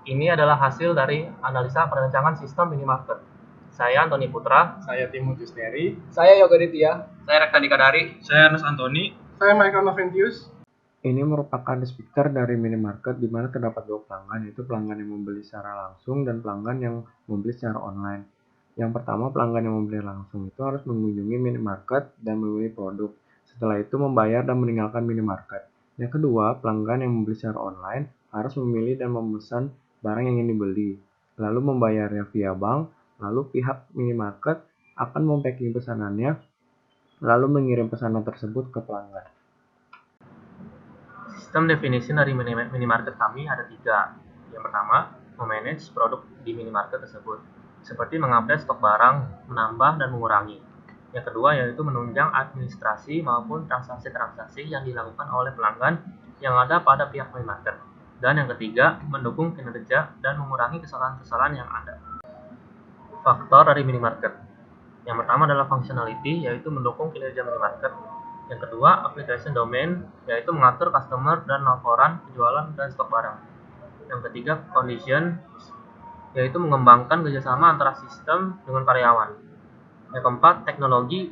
Ini adalah hasil dari analisa perancangan sistem minimarket. Saya Antoni Putra. Saya Timotius Neri. Saya Yoga Ditya. Saya Rekta Dikadari. Saya Ernest Antoni. Saya Michael Noventius. Ini merupakan speaker dari minimarket di mana terdapat dua pelanggan, yaitu pelanggan yang membeli secara langsung dan pelanggan yang membeli secara online. Yang pertama, pelanggan yang membeli langsung itu harus mengunjungi minimarket dan memilih produk. Setelah itu membayar dan meninggalkan minimarket. Yang kedua, pelanggan yang membeli secara online harus memilih dan memesan barang yang ingin dibeli, lalu membayarnya via bank, lalu pihak minimarket akan mempacking pesanannya, lalu mengirim pesanan tersebut ke pelanggan. Sistem definisi dari minimarket kami ada 3. Yang pertama, memanage produk di minimarket tersebut, seperti mengupdate stok barang, menambah dan mengurangi. Yang kedua yaitu menunjang administrasi maupun transaksi-transaksi yang dilakukan oleh pelanggan yang ada pada pihak minimarket. Dan yang ketiga, mendukung kinerja dan mengurangi kesalahan-kesalahan yang ada. Faktor dari minimarket. Yang pertama adalah functionality, yaitu mendukung kinerja minimarket. Yang kedua, application domain, yaitu mengatur customer dan laporan penjualan dan stok barang. Yang ketiga, condition, yaitu mengembangkan kerjasama antara sistem dengan karyawan. Yang keempat, teknologi,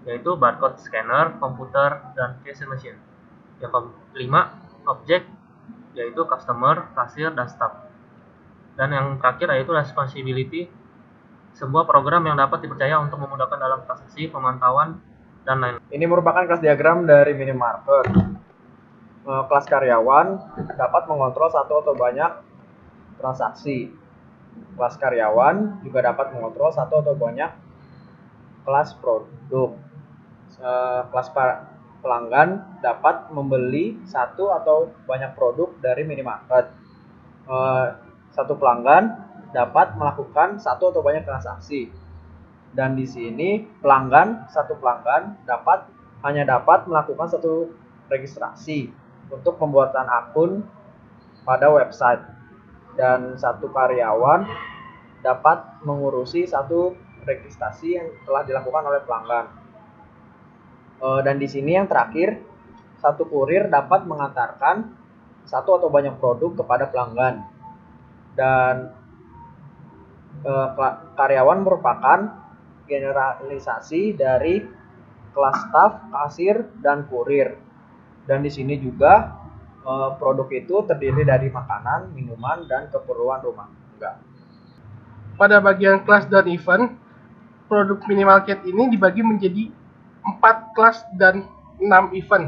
yaitu barcode scanner, komputer, dan cash machine. Yang kelima, objek, yaitu customer, kasir, dan staff. Dan yang terakhir yaitu responsibility, sebuah program yang dapat dipercaya untuk memudahkan dalam transaksi, pemantauan, dan lain-lain. Ini merupakan kelas diagram dari minimarket. Kelas karyawan dapat mengontrol satu atau banyak transaksi. Kelas karyawan juga dapat mengontrol satu atau banyak kelas produk. Kelas pelanggan dapat membeli satu atau banyak produk dari minimarket. Satu pelanggan dapat melakukan satu atau banyak transaksi. Dan di sini satu pelanggan hanya dapat melakukan satu registrasi untuk pembuatan akun pada website, dan satu karyawan dapat mengurusi satu registrasi yang telah dilakukan oleh pelanggan. Dan di sini yang terakhir, satu kurir dapat mengantarkan satu atau banyak produk kepada pelanggan. Dan karyawan merupakan generalisasi dari kelas staf, kasir, dan kurir. Dan di sini juga produk itu terdiri dari makanan, minuman, dan keperluan rumah tangga. Pada bagian kelas dan event, produk minimarket ini dibagi menjadi 4 kelas dan 6 event.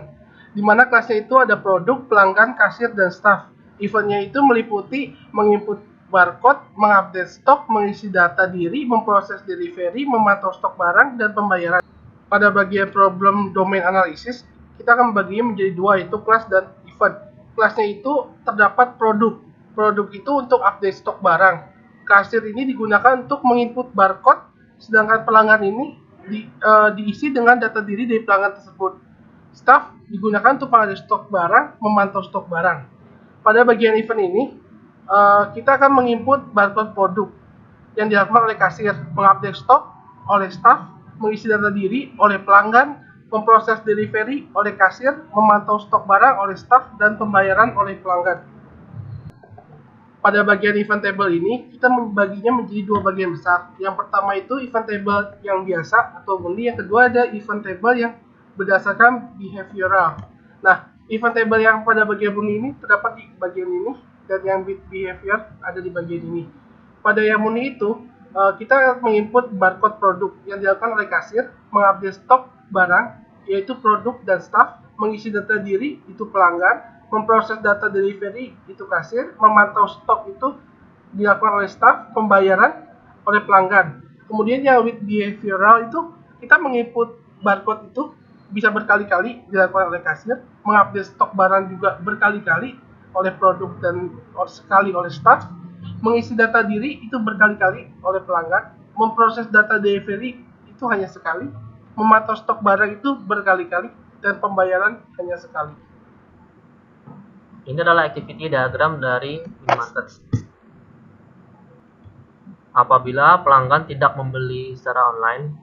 Di mana kelasnya itu ada produk, pelanggan, kasir, dan staff. Eventnya itu meliputi menginput barcode, mengupdate stok, mengisi data diri, memproses delivery, memantau stok barang, dan pembayaran. Pada bagian problem domain analysis, kita akan membaginya menjadi 2, yaitu kelas dan event. Kelasnya itu terdapat produk. Produk itu untuk update stok barang. Kasir ini digunakan untuk menginput barcode, sedangkan pelanggan ini diisi dengan data diri dari pelanggan tersebut. Staff digunakan untuk mengupdate stok barang, memantau stok barang. Pada bagian event ini, kita akan menginput barcode produk yang dilakukan oleh kasir, mengupdate stok oleh staff, mengisi data diri oleh pelanggan, memproses delivery oleh kasir, memantau stok barang oleh staff, dan pembayaran oleh pelanggan. Pada bagian event table ini, kita membaginya menjadi 2 bagian besar. Yang pertama itu event table yang biasa atau murni, yang kedua ada event table yang berdasarkan behavioral. Nah, event table yang pada bagian murni ini terdapat di bagian ini, dan yang behavior ada di bagian ini. Pada yang murni itu, kita menginput barcode produk yang dilakukan oleh kasir, mengupdate stok barang, yaitu produk dan staff, mengisi data diri, itu pelanggan, memproses data delivery, itu kasir, memantau stok itu dilakukan oleh staff, pembayaran oleh pelanggan. Kemudian yang with behavioral itu, kita menginput barcode itu bisa berkali-kali dilakukan oleh kasir, mengupdate stok barang juga berkali-kali oleh produk dan sekali oleh staff, mengisi data diri itu berkali-kali oleh pelanggan, memproses data delivery itu hanya sekali, memantau stok barang itu berkali-kali, dan pembayaran hanya sekali. Ini adalah activity diagram dari minimarket. Apabila pelanggan tidak membeli secara online,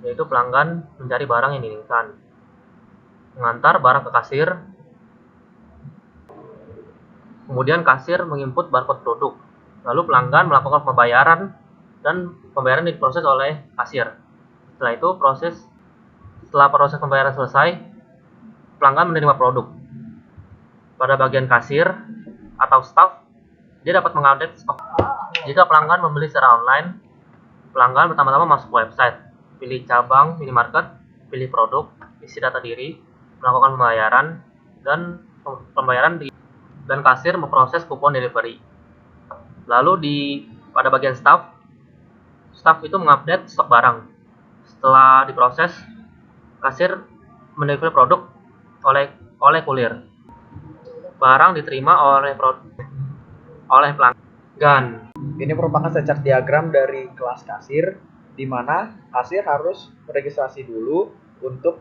yaitu pelanggan mencari barang yang diinginkan, mengantar barang ke kasir, Kemudian kasir menginput barcode produk. Lalu pelanggan melakukan pembayaran dan pembayaran diproses oleh kasir. Setelah proses pembayaran selesai, pelanggan menerima produk. Pada bagian kasir atau staff, dia dapat mengupdate stok. Jika pelanggan membeli secara online, pelanggan pertama-tama masuk website, pilih cabang minimarket, pilih produk, isi data diri, melakukan pembayaran dan kasir memproses kupon delivery. Lalu pada bagian staff itu mengupdate stok barang. Setelah diproses, kasir mendeliver produk oleh kulir. Barang diterima oleh pelanggan. Ini merupakan secara diagram dari kelas kasir, di mana kasir harus registrasi dulu untuk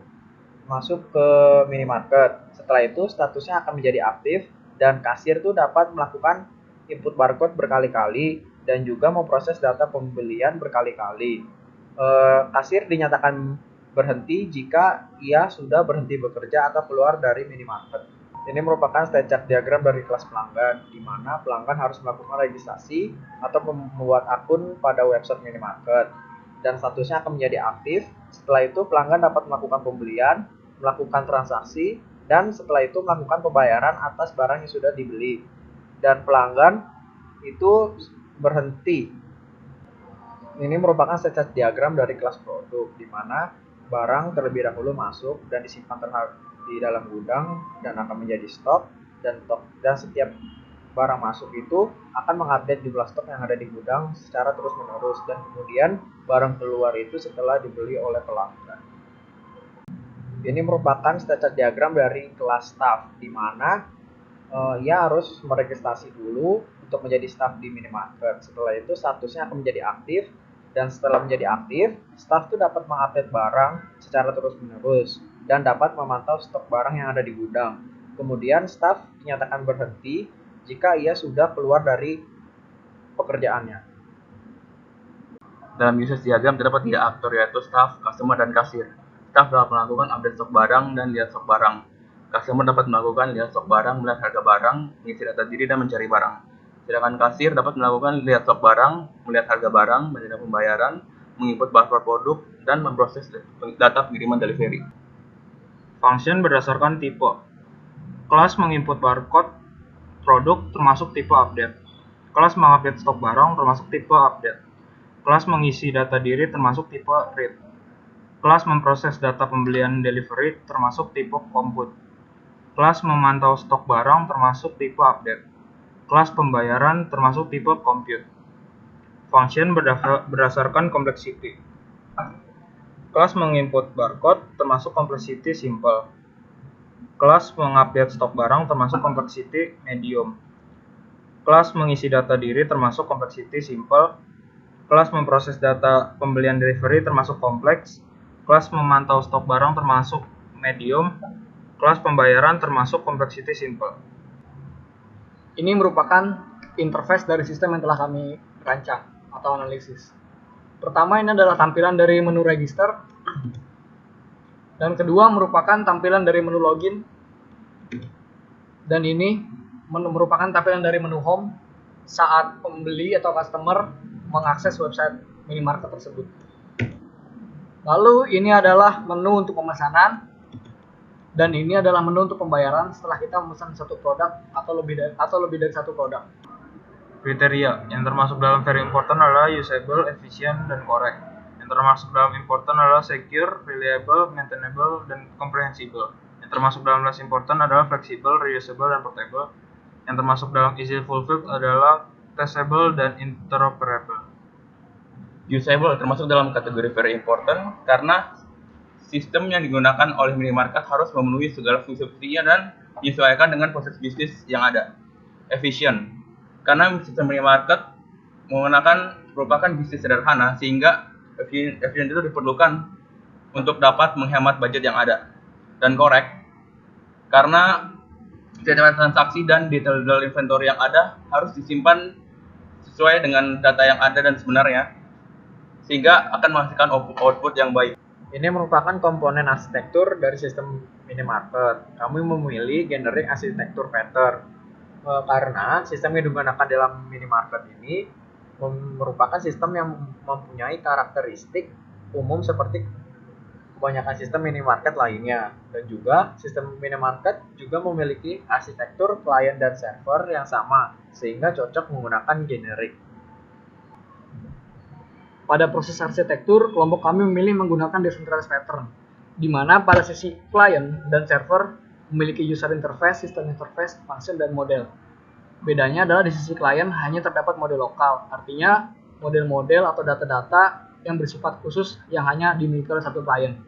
masuk ke minimarket. Setelah itu statusnya akan menjadi aktif dan kasir tuh dapat melakukan input barcode berkali-kali dan juga memproses data pembelian berkali-kali. Kasir dinyatakan berhenti jika ia sudah berhenti bekerja atau keluar dari minimarket. Ini merupakan state chart diagram dari kelas pelanggan, di mana pelanggan harus melakukan registrasi atau membuat akun pada website minimarket, dan statusnya akan menjadi aktif. Setelah itu pelanggan dapat melakukan pembelian, melakukan transaksi, dan setelah itu melakukan pembayaran atas barang yang sudah dibeli. Dan pelanggan itu berhenti. Ini merupakan state chart diagram dari kelas produk, di mana barang terlebih dahulu masuk dan disimpan di dalam gudang dan akan menjadi stok, dan setiap barang masuk itu akan mengupdate jumlah stok yang ada di gudang secara terus-menerus, dan kemudian barang keluar itu setelah dibeli oleh pelanggan. Ini merupakan state chart diagram dari kelas staff, di mana ia harus meregistrasi dulu untuk menjadi staff di minimarket. Setelah itu statusnya akan menjadi aktif, dan setelah menjadi aktif, staff itu dapat mengupdate barang secara terus-menerus dan dapat memantau stok barang yang ada di gudang. Kemudian staff dinyatakan berhenti jika ia sudah keluar dari pekerjaannya. Dalam usage diagram terdapat 3 aktor, yaitu staff, customer, dan kasir. Staff dapat melakukan update stok barang dan lihat stok barang. Customer dapat melakukan lihat stok barang, melihat harga barang, mengisi data diri, dan mencari barang. Sedangkan kasir dapat melakukan lihat stok barang, melihat harga barang, menerima pembayaran, menginput barcode produk, dan memproses data pengiriman delivery. Function berdasarkan tipe. Kelas menginput barcode produk termasuk tipe update. Kelas mengupdate stok barang termasuk tipe update. Kelas mengisi data diri termasuk tipe read. Kelas memproses data pembelian delivery termasuk tipe compute. Kelas memantau stok barang termasuk tipe update. Kelas pembayaran termasuk tipe compute. Function berdasarkan complexity. Kelas menginput barcode termasuk complexity simple. Kelas mengupdate stok barang termasuk complexity medium. Kelas mengisi data diri termasuk complexity simple. Kelas memproses data pembelian delivery termasuk kompleks. Kelas memantau stok barang termasuk medium. Kelas pembayaran termasuk complexity simple. Ini merupakan interface dari sistem yang telah kami rancang atau analisis. Pertama, ini adalah tampilan dari menu register, dan kedua merupakan tampilan dari menu login, dan ini merupakan tampilan dari menu home saat pembeli atau customer mengakses website minimarket tersebut. Lalu ini adalah menu untuk pemesanan, dan ini adalah menu untuk pembayaran setelah kita memesan satu produk atau lebih dari satu produk. Kriteria yang termasuk dalam very important adalah usable, efficient, dan correct. Yang termasuk dalam important adalah secure, reliable, maintainable, dan comprehensible. Yang termasuk dalam less important adalah flexible, reusable, dan portable. Yang termasuk dalam easy fulfilled adalah testable dan interoperable. Usable termasuk dalam kategori very important karena sistem yang digunakan oleh minimarket harus memenuhi segala fungsi-fungsinya dan menyesuaikan dengan proses bisnis yang ada. Efficient karena sistem minimarket merupakan bisnis sederhana sehingga efisien itu diperlukan untuk dapat menghemat budget yang ada. Dan correct karena setiap transaksi dan detail inventory yang ada harus disimpan sesuai dengan data yang ada dan sebenarnya, sehingga akan menghasilkan output yang baik. Ini merupakan komponen arsitektur dari sistem minimarket. Kami memilih generic arsitektur pattern. Karena sistem yang digunakan dalam minimarket ini merupakan sistem yang mempunyai karakteristik umum seperti kebanyakan sistem minimarket lainnya, dan juga sistem minimarket juga memiliki arsitektur klien dan server yang sama sehingga cocok menggunakan generik. Pada proses arsitektur, kelompok kami memilih menggunakan decentralized pattern, di mana pada sisi klien dan server memiliki user interface, system interface, function, dan model. Bedanya adalah di sisi klien hanya terdapat model lokal, artinya model-model atau data-data yang bersifat khusus yang hanya dimiliki oleh satu klien.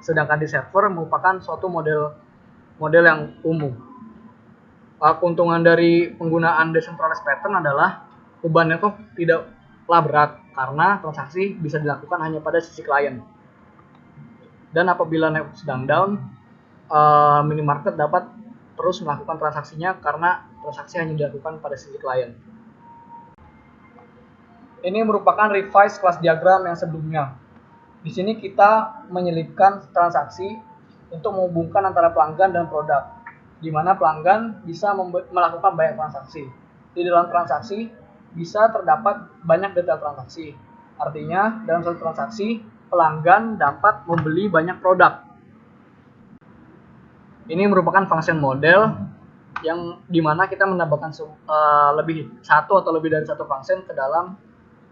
Sedangkan di server merupakan suatu model yang umum. Keuntungan dari penggunaan decentralized pattern adalah beban network tidaklah berat karena transaksi bisa dilakukan hanya pada sisi klien. Dan apabila network sedang down, minimarket dapat terus melakukan transaksinya karena transaksi hanya dilakukan pada sisi klien. Ini merupakan revise class diagram yang sebelumnya. Di sini kita menyelipkan transaksi untuk menghubungkan antara pelanggan dan produk, di mana pelanggan bisa melakukan banyak transaksi. Di dalam transaksi bisa terdapat banyak detail transaksi. Artinya dalam satu transaksi pelanggan dapat membeli banyak produk. Ini merupakan function model yang dimana kita menambahkan lebih satu atau lebih dari satu function ke dalam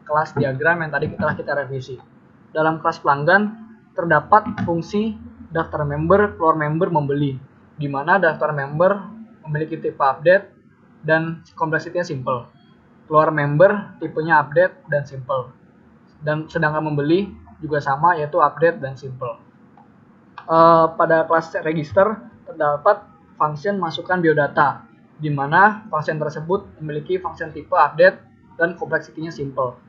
kelas diagram yang tadi kita revisi. Dalam kelas pelanggan terdapat fungsi daftar member, keluar member, membeli, di mana daftar member memiliki tipe update dan kompleksitinya simple. Keluar member tipenya update dan simple. Dan sedangkan membeli juga sama, yaitu update dan simple. Pada kelas register terdapat function masukkan biodata, di mana function tersebut memiliki function tipe update dan kompleksitinya simple.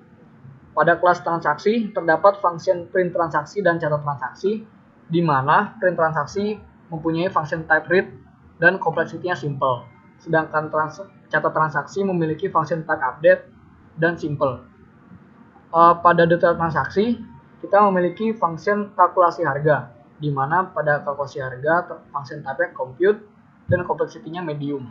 Pada kelas transaksi terdapat function print transaksi dan catat transaksi, di mana print transaksi mempunyai function type read dan kompleksitinya simple. Sedangkan catat transaksi memiliki function type update dan simple. Pada detail transaksi kita memiliki function kalkulasi harga, di mana pada kalkulasi harga function type compute dan kompleksitinya medium.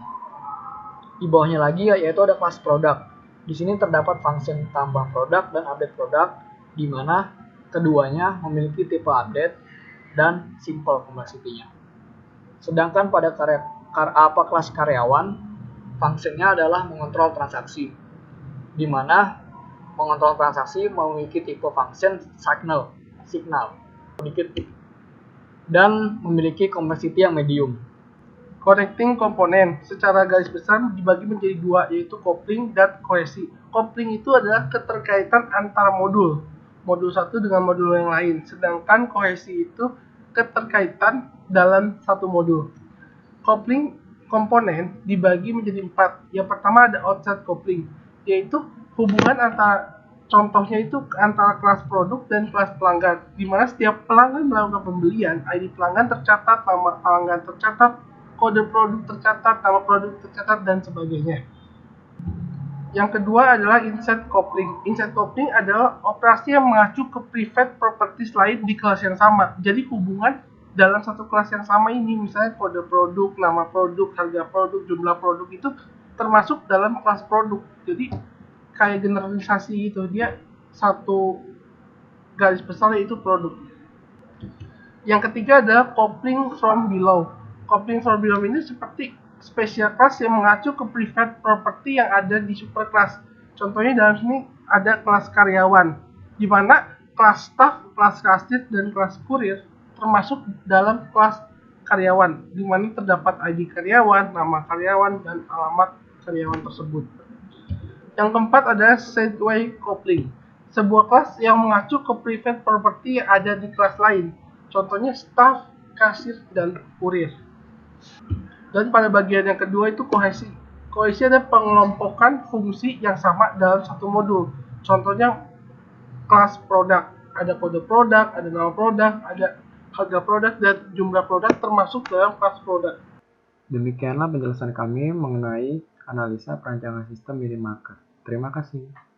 Di bawahnya lagi yaitu ada kelas produk. Di sini terdapat function tambah produk dan update produk, di mana keduanya memiliki tipe update dan simple kompleksitinya. Sedangkan pada kelas karyawan, fungsinya adalah mengontrol transaksi, di mana mengontrol transaksi memiliki tipe function signal dan memiliki kompleksiti yang medium. Connecting komponen secara garis besar dibagi menjadi dua, yaitu coupling dan kohesi. Coupling itu adalah keterkaitan antara modul satu dengan modul yang lain, sedangkan kohesi itu keterkaitan dalam satu modul. Coupling komponen dibagi menjadi 4. Yang pertama ada outside coupling, yaitu hubungan antara, contohnya itu antara kelas produk dan kelas pelanggan, di mana setiap pelanggan melakukan pembelian, ID pelanggan tercatat, nama pelanggan tercatat, kode produk tercatat, nama produk tercatat, dan sebagainya. Yang kedua adalah inside coupling. Inside coupling adalah operasi yang mengacu ke private properties lain di kelas yang sama. Jadi hubungan dalam satu kelas yang sama ini, misalnya kode produk, nama produk, harga produk, jumlah produk, itu termasuk dalam kelas produk. Jadi kayak generalisasi itu, dia satu garis besar yaitu produk. Yang ketiga adalah coupling from below. Coupling from below ini seperti special class yang mengacu ke private property yang ada di superclass. Contohnya dalam sini ada kelas karyawan, di mana kelas staff, kelas kasir, dan kelas kurir termasuk dalam kelas karyawan, di mana terdapat ID karyawan, nama karyawan, dan alamat karyawan tersebut. Yang keempat adalah sideway coupling, sebuah kelas yang mengacu ke private property yang ada di kelas lain. Contohnya staff, kasir, dan kurir. Dan pada bagian yang kedua itu kohesi. Kohesi adalah pengelompokan fungsi yang sama dalam satu modul. Contohnya kelas produk, ada kode produk, ada nama produk, ada harga produk, dan jumlah produk termasuk dalam kelas produk. Demikianlah penjelasan kami mengenai analisa perancangan sistem minimarket. Terima kasih.